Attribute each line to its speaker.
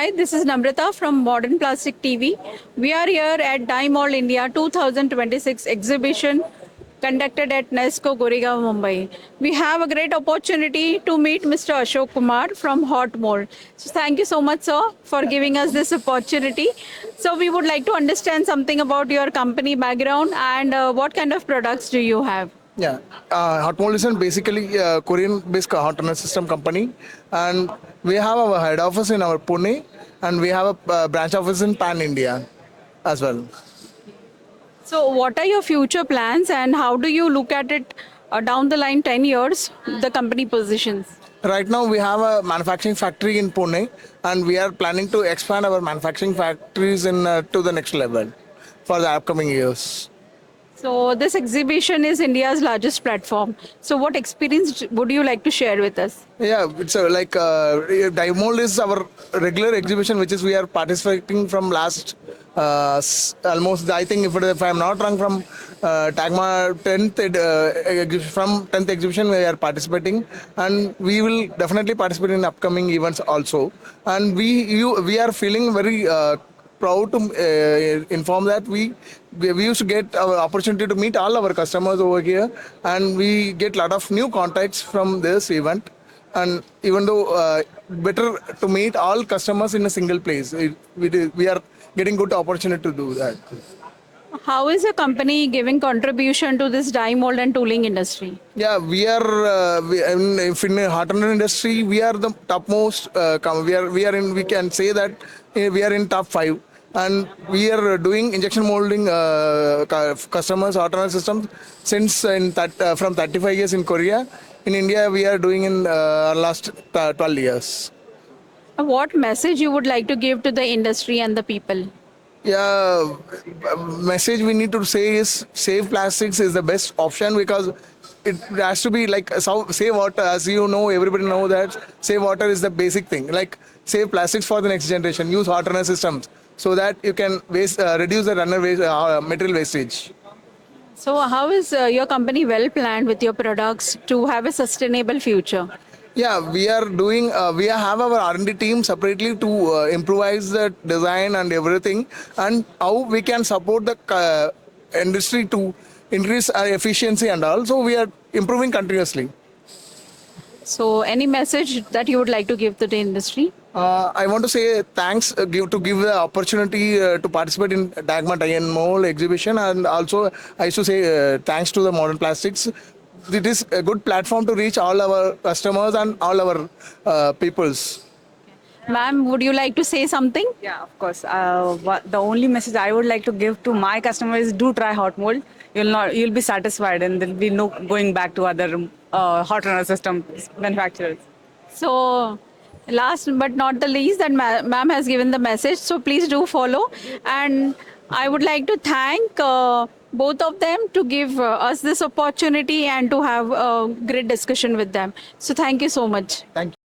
Speaker 1: Hi, this is Namrata from Modern Plastic TV. We are here at HotMOLD India 2026 exhibition conducted at NESCO Goregaon, Mumbai. We have a great opportunity to meet Mr. Ashok Kumar from HotMOLD. So thank you so much, sir, for giving us this opportunity. So we would like to understand something about your company background and what kind of products do you have?
Speaker 2: Yeah, HotMOLD is basically a Korean-based hot runner system company, and we have our head office in our Pune, and we have a branch office in Pan India as well.
Speaker 1: So what are your future plans and how do you look at it down the line 10 years, the company positions?
Speaker 2: Right now, we have a manufacturing factory in Pune, and we are planning to expand our manufacturing factories in to the next level for the upcoming years.
Speaker 1: So this exhibition is India's largest platform. So what experience would you like to share with us?
Speaker 2: Yeah, it's Mould is our regular exhibition, which is we are participating from last almost, I think if I'm not wrong, from Tagma 10th from 10th exhibition we are participating, and we will definitely participate in upcoming events also. And we are feeling very proud to inform that we used to get our opportunity to meet all our customers over here, and we get a lot of new contacts from this event. And even though better to meet all customers in a single place, we are getting good opportunity to do that.
Speaker 1: How is your company giving contribution to this die mold and tooling industry?
Speaker 2: Yeah, we are in the hot runner industry. We are the topmost. We can say that we are in top 5, and we are doing injection molding customers hot runner systems since from 35 years in Korea. In India, we are doing in last 12 years.
Speaker 1: What message you would like to give to the industry and the people?
Speaker 2: Yeah, message we need to say is save plastics is the best option, because it has to be like save water. As you know, everybody know that save water is the basic thing. Like save plastics for the next generation. Use hot runner systems so that you can reduce the runner waste, material wastage.
Speaker 1: So how is your company well planned with your products to have a sustainable future?
Speaker 2: Yeah, we are doing. We have our R&D team separately to improvise the design and everything, and how we can support the industry to increase our efficiency and all. So we are improving continuously.
Speaker 1: So any message that you would like to give to the industry?
Speaker 2: I want to say thanks to give the opportunity to participate in Dagma Die and Mold exhibition, and also I used to say thanks to the Modern Plastics. It is a good platform to reach all our customers and all our peoples.
Speaker 1: Ma'am, would you like to say something?
Speaker 3: Yeah, of course. The only message I would like to give to my customers is do try hot mold. You'll be satisfied, and there'll be no going back to other hot runner system manufacturers.
Speaker 1: So, last but not the least, that ma'am has given the message. So please do follow. And I would like to thank both of them to give us this opportunity and to have a great discussion with them. So thank you so much.
Speaker 2: Thank you.